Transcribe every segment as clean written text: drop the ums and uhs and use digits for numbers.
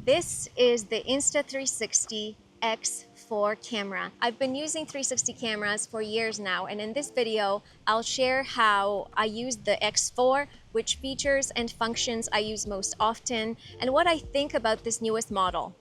This is the Insta360 X4 camera. I've been using 360 cameras for years now, and in this video, I'll share how I use the X4, which features and functions I use most often, and what I think about this newest model.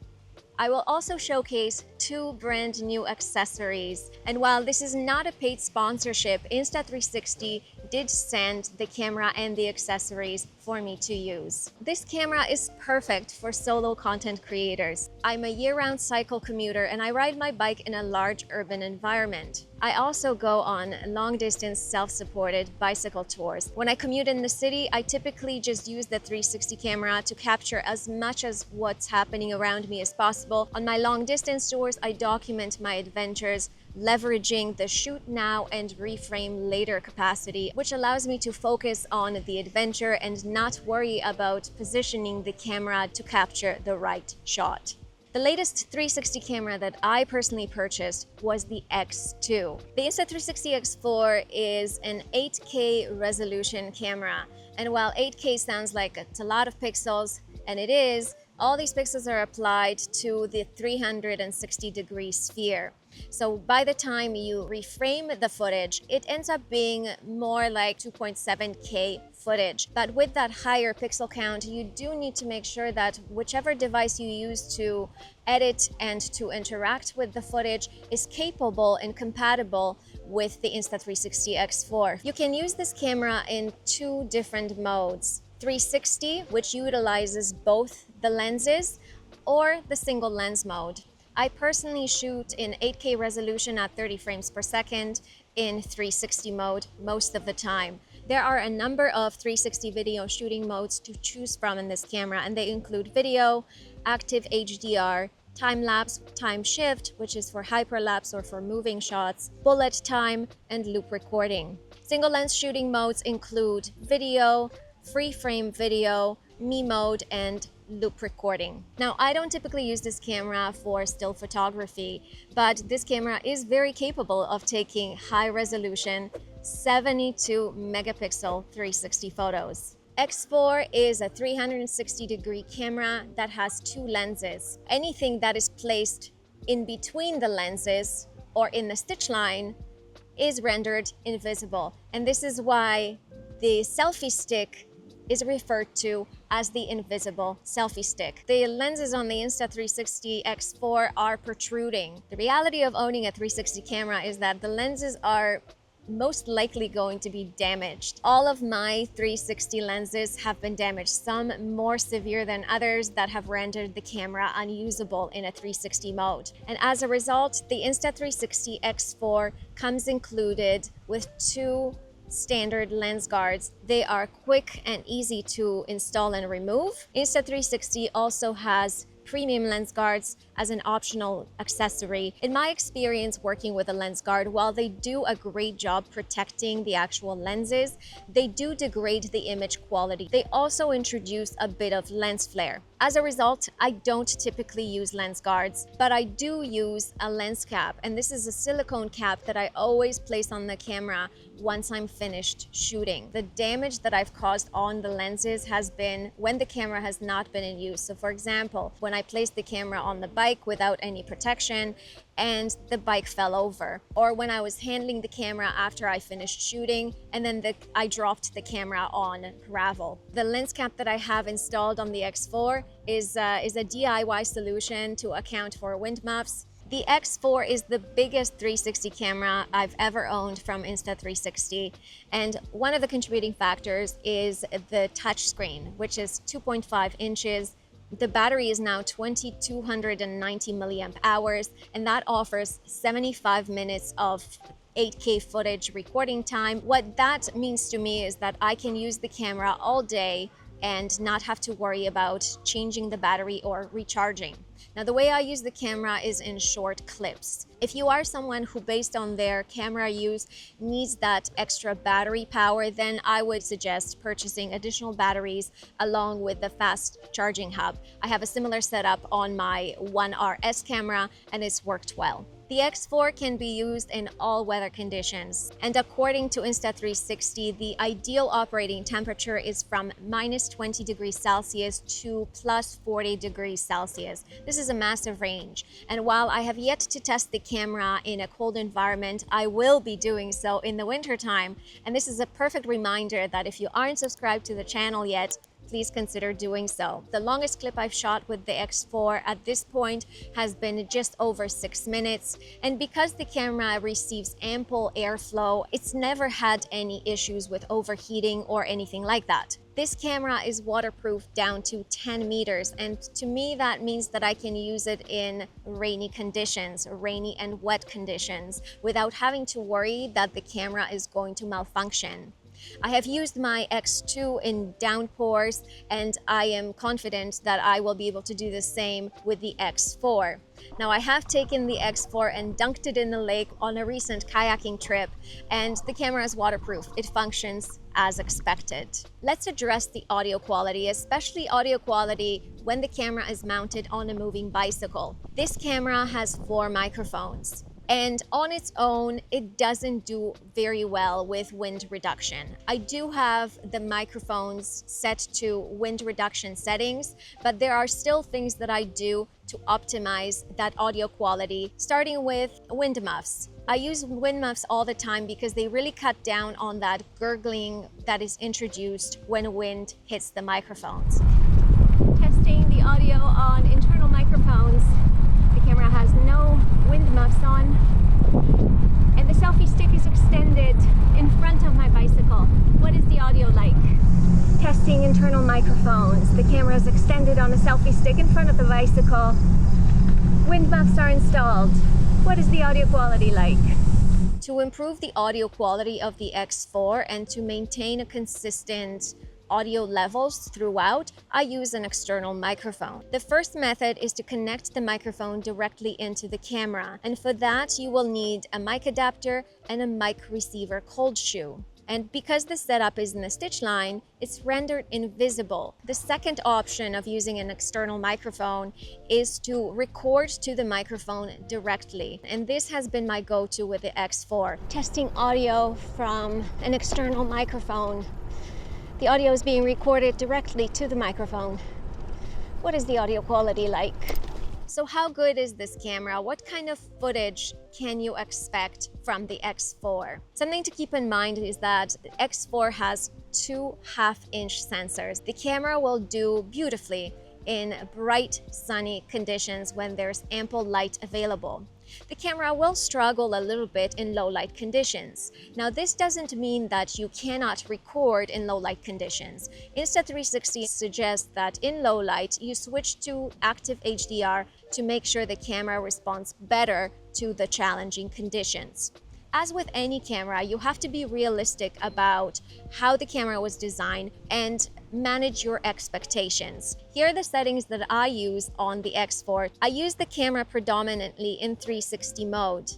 I will also showcase two brand new accessories. And while this is not a paid sponsorship, Insta360 did send the camera and the accessories for me to use. This camera is perfect for solo content creators. I'm a year-round cycle commuter and I ride my bike in a large urban environment. I also go on long-distance self-supported bicycle tours. When I commute in the city, I typically just use the 360 camera to capture as much as what's happening around me as possible. On my long-distance tours, I document my adventures, leveraging the shoot now and reframe later capacity, which allows me to focus on the adventure and not worry about positioning the camera to capture the right shot. The latest 360 camera that I personally purchased was the X2. The Insta360 X4 is an 8K resolution camera. And while 8K sounds like it's a lot of pixels, and it is, all these pixels are applied to the 360-degree sphere. So by the time you reframe the footage, it ends up being more like 2.7K footage. But with that higher pixel count, you do need to make sure that whichever device you use to edit and to interact with the footage is capable and compatible with the Insta360 X4. You can use this camera in two different modes. 360, which utilizes both the lenses, or the single lens mode. I personally shoot in 8K resolution at 30 frames per second in 360 mode most of the time. There are a number of 360 video shooting modes to choose from in this camera, and they include video, active HDR, time-lapse, time shift, which is for hyperlapse or for moving shots, bullet time, and loop recording. Single lens shooting modes include video, free frame video, me mode, and loop recording. Now, I don't typically use this camera for still photography, but this camera is very capable of taking high resolution 72 megapixel 360 photos. X4 is a 360-degree camera that has two lenses. Anything that is placed in between the lenses or in the stitch line is rendered invisible. And this is why the selfie stick is referred to as the invisible selfie stick. The lenses on the Insta360 X4 are protruding. The reality of owning a 360 camera is that the lenses are most likely going to be damaged. All of my 360 lenses have been damaged, some more severe than others that have rendered the camera unusable in a 360 mode. And as a result, the Insta360 X4 comes included with two standard lens guards. They are quick and easy to install and remove. Insta360 also has premium lens guards as an optional accessory. In my experience working with a lens guard, while they do a great job protecting the actual lenses, they do degrade the image quality. They also introduce a bit of lens flare. As a result, I don't typically use lens guards, but I do use a lens cap, and this is a silicone cap that I always place on the camera once I'm finished shooting. The damage that I've caused on the lenses has been when the camera has not been in use. So for example, when I placed the camera on the bike without any protection and the bike fell over, or when I was handling the camera after I finished shooting and then I dropped the camera on gravel. The lens cap that I have installed on the X4 is a DIY solution to account for wind muffs. The X4 is the biggest 360 camera I've ever owned from Insta360, and one of the contributing factors is the touchscreen, which is 2.5 inches. The battery is now 2290 milliamp hours, and that offers 75 minutes of 8K footage recording time. What that means to me is that I can use the camera all day and not have to worry about changing the battery or recharging. Now, the way I use the camera is in short clips. If you are someone who, based on their camera use, needs that extra battery power, then I would suggest purchasing additional batteries along with the fast charging hub. I have a similar setup on my One RS camera and it's worked well. The X4 can be used in all weather conditions, and according to Insta360, the ideal operating temperature is from -20 degrees Celsius to +40 degrees Celsius. This is a massive range, and while I have yet to test the camera in a cold environment, I will be doing so in the wintertime, and this is a perfect reminder that if you aren't subscribed to the channel yet, please consider doing so. The longest clip I've shot with the X4 at this point has been just over 6 minutes, and because the camera receives ample airflow, it's never had any issues with overheating or anything like that. This camera is waterproof down to 10 meters, and to me that means that I can use it in rainy conditions, rainy and wet conditions, without having to worry that the camera is going to malfunction. I have used my X2 in downpours, and I am confident that I will be able to do the same with the X4. Now, I have taken the X4 and dunked it in the lake on a recent kayaking trip, and the camera is waterproof. It functions as expected. Let's address the audio quality, especially audio quality when the camera is mounted on a moving bicycle. This camera has 4 microphones. And on its own, it doesn't do very well with wind reduction. I do have the microphones set to wind reduction settings, but there are still things that I do to optimize that audio quality, starting with wind muffs. I use wind muffs all the time because they really cut down on that gurgling that is introduced when wind hits the microphones. Testing the audio on internal microphones. The camera has no wind muffs on, and the selfie stick is extended in front of my bicycle. What is the audio like? Testing internal microphones. The camera is extended on a selfie stick in front of the bicycle. Wind muffs are installed. What is the audio quality like? To improve the audio quality of the X4 and to maintain a consistent audio levels throughout, I use an external microphone. The first method is to connect the microphone directly into the camera, and for that you will need a mic adapter and a mic receiver cold shoe. And because the setup is in the stitch line, it's rendered invisible. The second option of using an external microphone is to record to the microphone directly. And this has been my go-to with the X4. Testing audio from an external microphone. The audio is being recorded directly to the microphone. What is the audio quality like? So how good is this camera? What kind of footage can you expect from the X4? Something to keep in mind is that the X4 has 2 half-inch sensors. The camera will do beautifully in bright, sunny conditions when there's ample light available. The camera will struggle a little bit in low light conditions. Now, this doesn't mean that you cannot record in low light conditions. Insta360 suggests that in low light, you switch to active HDR to make sure the camera responds better to the challenging conditions. As with any camera, you have to be realistic about how the camera was designed and manage your expectations. Here are the settings that I use on the X4. I use the camera predominantly in 360 mode.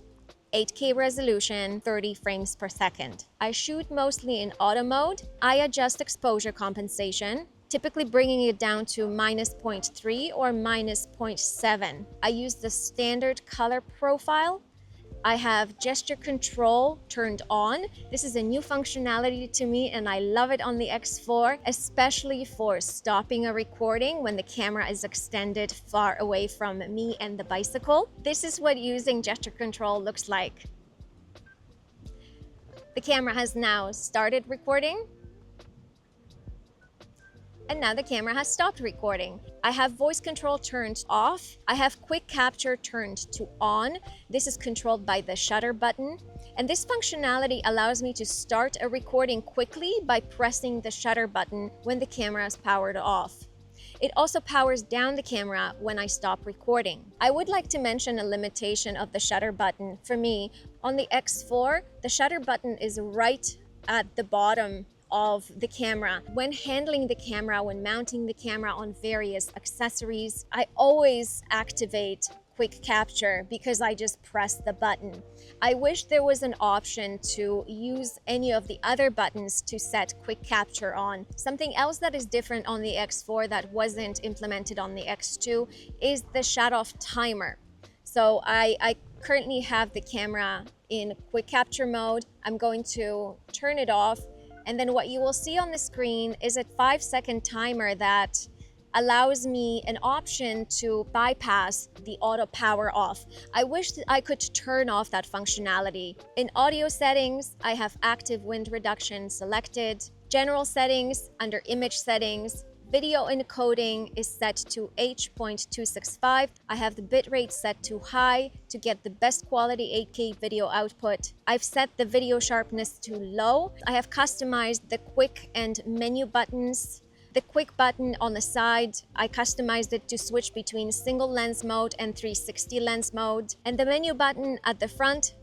8K resolution, 30 frames per second. I shoot mostly in auto mode. I adjust exposure compensation, typically bringing it down to -0.3 or -0.7. I use the standard color profile. I have gesture control turned on. This is a new functionality to me and I love it on the X4, especially for stopping a recording when the camera is extended far away from me and the bicycle. This is what using gesture control looks like. The camera has now started recording. And now the camera has stopped recording. I have voice control turned off. I have quick capture turned to on. This is controlled by the shutter button. And this functionality allows me to start a recording quickly by pressing the shutter button when the camera is powered off. It also powers down the camera when I stop recording. I would like to mention a limitation of the shutter button. For me, on the X4, the shutter button is right at the bottom of the camera. When handling the camera, when mounting the camera on various accessories, I always activate quick capture because I just press the button. I wish there was an option to use any of the other buttons to set quick capture on. Something else that is different on the X4 that wasn't implemented on the X2 is the shut-off timer. So I currently have the camera in quick capture mode. I'm going to turn it off, and then what you will see on the screen is a 5-second timer that allows me an option to bypass the auto power off. I wish that I could turn off that functionality. In audio settings, I have active wind reduction selected. General settings, under image settings, video encoding is set to H.265. I have the bitrate set to high to get the best quality 8K video output. I've set the video sharpness to low. I have customized the quick and menu buttons. The quick button on the side, I customized it to switch between single lens mode and 360 lens mode. And the menu button at the front,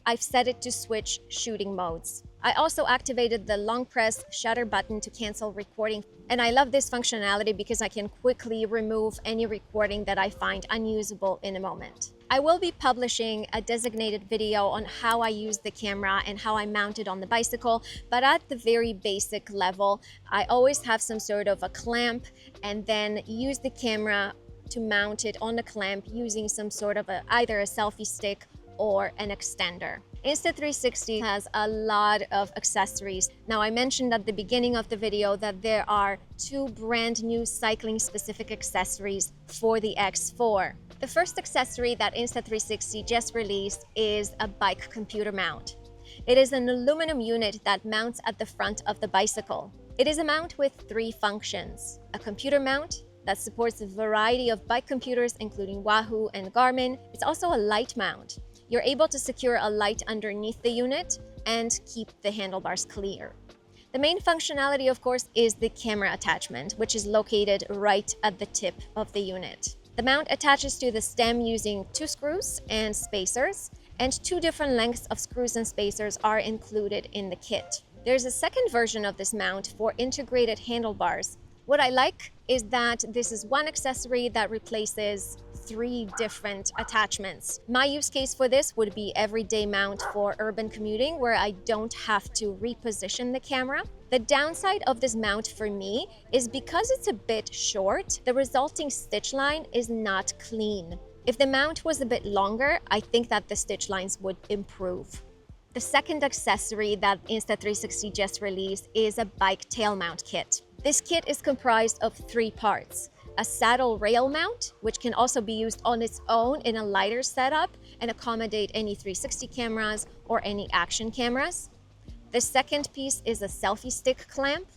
I've set it to switch shooting modes. I also activated the long press shutter button to cancel recording. And I love this functionality because I can quickly remove any recording that I find unusable in a moment. I will be publishing a designated video on how I use the camera and how I mount it on the bicycle, but at the very basic level, I always have some sort of a clamp and then use the camera to mount it on the clamp using some sort of either a selfie stick or an extender. Insta360 has a lot of accessories. Now, I mentioned at the beginning of the video that there are 2 brand new cycling specific accessories for the X4. The first accessory that Insta360 just released is a bike computer mount. It is an aluminum unit that mounts at the front of the bicycle. It is a mount with 3 functions: a computer mount that supports a variety of bike computers, including Wahoo and Garmin. It's also a light mount. You're able to secure a light underneath the unit and keep the handlebars clear. The main functionality, of course, is the camera attachment, which is located right at the tip of the unit. The mount attaches to the stem using 2 screws and spacers, and 2 different lengths of screws and spacers are included in the kit. There's a second version of this mount for integrated handlebars. What I like is that this is one accessory that replaces 3 different attachments. My use case for this would be everyday mount for urban commuting, where I don't have to reposition the camera. The downside of this mount for me is because it's a bit short, the resulting stitch line is not clean. If the mount was a bit longer, I think that the stitch lines would improve. The second accessory that Insta360 just released is a bike tail mount kit. This kit is comprised of 3 parts: a saddle rail mount, which can also be used on its own in a lighter setup and accommodate any 360 cameras or any action cameras. The second piece is a selfie stick clamp,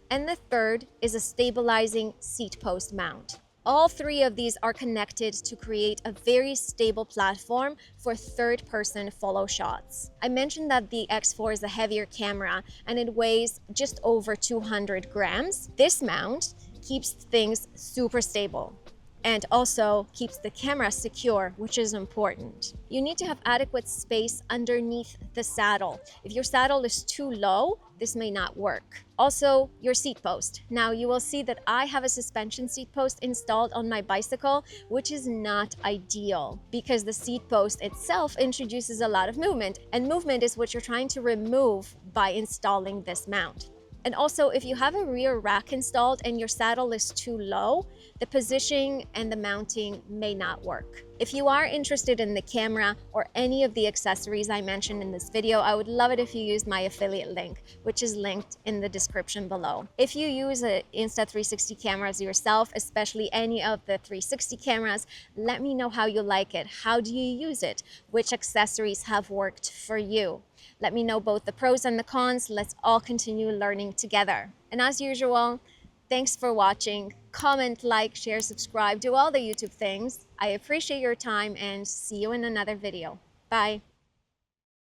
and the third is a stabilizing seat post mount. All 3 of these are connected to create a very stable platform for third-person follow shots. I mentioned that the X4 is a heavier camera and it weighs just over 200 grams. This mount keeps things super stable and also keeps the camera secure, which is important. You need to have adequate space underneath the saddle. If your saddle is too low, this may not work. Also, your seat post. Now, you will see that I have a suspension seat post installed on my bicycle, which is not ideal because the seat post itself introduces a lot of movement, and movement is what you're trying to remove by installing this mount. And also, if you have a rear rack installed and your saddle is too low, the positioning and the mounting may not work. If you are interested in the camera or any of the accessories I mentioned in this video, I would love it if you used my affiliate link, which is linked in the description below. If you use Insta360 cameras yourself, especially any of the 360 cameras, let me know how you like it. How do you use it? Which accessories have worked for you? Let me know both the pros and the cons. Let's all continue learning together. And as usual, thanks for watching. Comment, like, share, subscribe, do all the YouTube things. I appreciate your time and see you in another video. Bye.